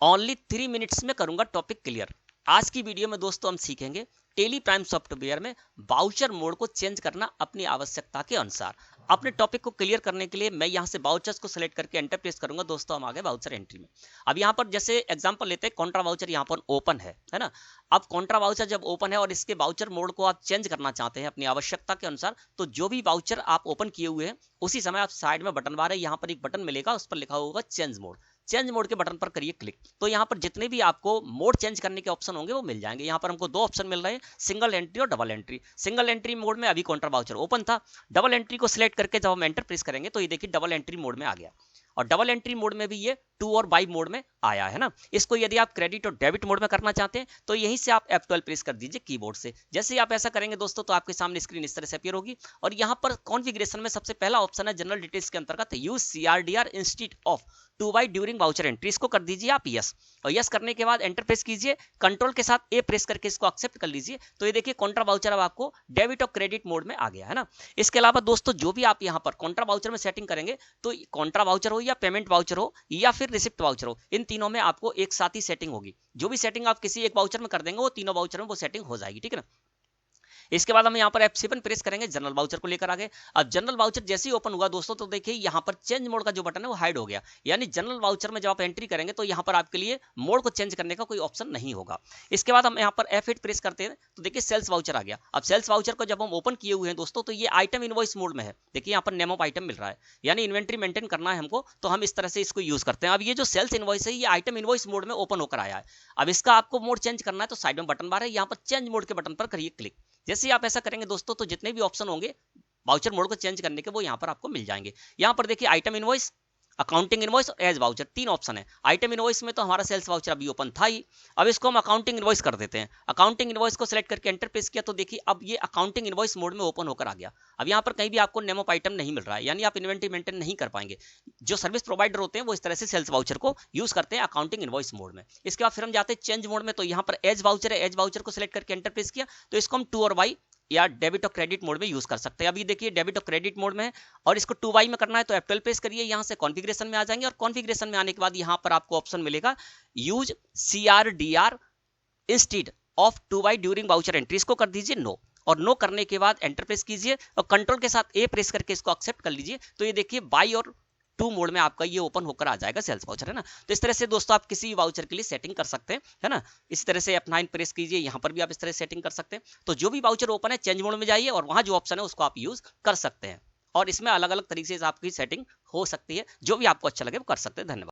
Only 3 minutes में करूंगा topic clear. आज की वीडियो में दोस्तों हम सीखेंगे टेली प्राइम सॉफ्टवेयर में वाउचर मोड को चेंज करना अपनी आवश्यकता के अनुसार। अपने टॉपिक को क्लियर करने के लिए मैं यहां से वाउचर्स को सिलेक्ट करके एंटर प्रेस करूंगा। दोस्तों हम आ गए वाउचर एंट्री में। अब यहां पर जैसे एग्जांपल लेते हैं, कॉन्ट्रा वाउचर यहां पर ओपन है ना। अब कॉन्ट्रा वाउचर जब ओपन है और इसके वाउचर मोड को आप चेंज करना चाहते हैं अपनी आवश्यकता के अनुसार, तो जो भी वाउचर आप ओपन किए हुए हैं उसी समय आप साइड में बटन बार है, यहाँ पर एक बटन मिलेगा, उस पर लिखा होगा चेंज मोड। चेंज मोड के बटन पर करिए क्लिक, तो यहाँ पर जितने भी आपको मोड चेंज करने के ऑप्शन होंगे वो मिल जाएंगे। यहाँ पर हमको दो ऑप्शन मिल रहे हैं, सिंगल एंट्री और double entry. Single entry mode में अभी कॉन्ट्रा वाउचर ओपन था, डबल एंट्री को सिलेक्ट करके जब हम एंटर प्रेस करेंगे तो ये देखिए डबल एंट्री मोड में आ गया। और डबल एंट्री मोड में भी ये टू और बाई मोड में आया है ना। इसको यदि आप क्रेडिट और डेबिट मोड में करना चाहते हैं तो यहीं से आप F12 प्रेस कर दीजिए कीबोर्ड से। जैसे ही आप ऐसा करेंगे दोस्तों तो आपके सामने स्क्रीन इस तरह से अपीयर होगी और यहाँ पर कॉन्फ़िगरेशन में सबसे पहला ऑप्शन है जनरल डिटेल्स के अंतर्गत use CRDR instead of two by during voucher entry. इसको कर दीजिए आप यस, और यस करने के बाद एंटर प्रेस कीजिए, कंट्रोल के साथ ए प्रेस करके इसको एक्सेप्ट कर लीजिए। तो ये देखिए कॉन्ट्रा वाउचर अब आपको डेबिट और क्रेडिट मोड में आ गया है ना। इसके अलावा दोस्तों जो भी आप यहाँ पर कॉन्ट्रा वाउचर में सेटिंग करेंगे, तो कॉन्ट्रा वाउचर हो या पेमेंट वाउचर हो या फिर रिसिप्ट वाउचर हो, इन तीनों में आपको एक साथ ही सेटिंग होगी। जो भी सेटिंग आप किसी एक वाउचर में कर देंगे वो तीनों वाउचर में वो सेटिंग हो जाएगी, ठीक है ना। इसके बाद हम यहाँ पर F7 प्रेस करेंगे, जनरल वाउचर को लेकर आ गए। अब जनरल वाउचर जैसे ही ओपन हुआ दोस्तों तो देखिए यहाँ पर चेंज मोड का जो बटन है वो हाइड हो गया। यानी जनरल वाउचर में जब आप एंट्री करेंगे तो यहाँ पर आपके लिए मोड को चेंज करने का कोई ऑप्शन नहीं होगा। इसके बाद हम यहाँ पर F8 प्रेस करते हैं तो देखिए सेल्स वाउचर आ गया। अब सेल्स वाउचर को जब हम ओपन किए हुए हैं दोस्तों तो ये आइटम इनवॉइस मोड में है। देखिए यहाँ पर नेम ऑफ आइटम मिल रहा है, यानी इन्वेंट्री मेंटेन करना है हमको, तो हम इस तरह से इसको यूज करते हैं। अब ये जो सेल्स इनवॉइस है ये आइटम इनवॉइस मोड में ओपन होकर आया है। अब इसका आपको मोड चेंज करना है तो साइड में बटन बार है, यहाँ पर चेंज मोड के बटन पर करिए क्लिक। जैसे ही आप ऐसा करेंगे दोस्तों तो जितने भी ऑप्शन होंगे वाउचर मोड को चेंज करने के वो यहाँ पर आपको मिल जाएंगे। यहाँ पर देखिए आइटम इनवॉइस, अकाउंटिंग इनवॉइस और एज वाउचर, तीन ऑप्शन है। आइटम इनवॉइस में तो हमारा सेल्स वाउचर अभी ओपन था ही, अब इसको हम अकाउंटिंग इनवॉइस कर देते हैं। अकाउंटिंग इनवॉइस को सिलेक्ट करके एंटर प्रेस किया तो देखिए अब ये अकाउंटिंग इनवॉइस मोड में ओपन होकर आ गया। अब यहाँ पर कहीं भी आपको नेम ऑफ आइटम नहीं मिल रहा है, यानी आप इन्वेंट्री मेंटेन नहीं कर पाएंगे। जो सर्विस प्रोवाइडर होते हैं वो इस तरह से सेल्स वाउचर को यूज करते हैं अकाउंटिंग इनवॉइस मोड में। इसके बाद फिर हम जाते हैं चेंज मोड में, तो यहाँ पर एज वाउचर है, एज वाउचर को सिलेक्ट करके एंटर प्रेस किया तो इसको हम टू और बाई या डेबिट और क्रेडिट मोड में यूज कर सकते हैं। अभी देखिए डेबिट और क्रेडिट मोड में है और इसको 2y में करना है तो F12 प्रेस करिए, यहाँ से कॉन्फ़िगरेशन में आ जाएंगे और कॉन्फ़िगरेशन में आने के बाद यहाँ पर आपको ऑप्शन मिलेगा use CRDR instead of 2y during voucher entry. इसको कर दीजिए नो, और नो करने के बाद एंटर प्रेस कीजिए और कंट्रोल के साथ ए प्रेस करके इसको एक्सेप्ट कर लीजिए। तो ये देखिए बाई और टू मोड में आपका ये ओपन होकर आ जाएगा सेल्स वाउचर, है ना। तो इस तरह से दोस्तों आप किसी वाउचर के लिए सेटिंग कर सकते हैं, है ना। इस तरह से F9 प्रेस कीजिए, यहाँ पर भी आप इस तरह से सेटिंग कर सकते हैं। तो जो भी वाउचर ओपन है चेंज मोड में जाइए और वहां जो ऑप्शन है उसको आप यूज कर सकते हैं। और इसमें अलग अलग तरीके से आपकी सेटिंग हो सकती है, जो भी आपको अच्छा लगे वो कर सकते हैं। धन्यवाद।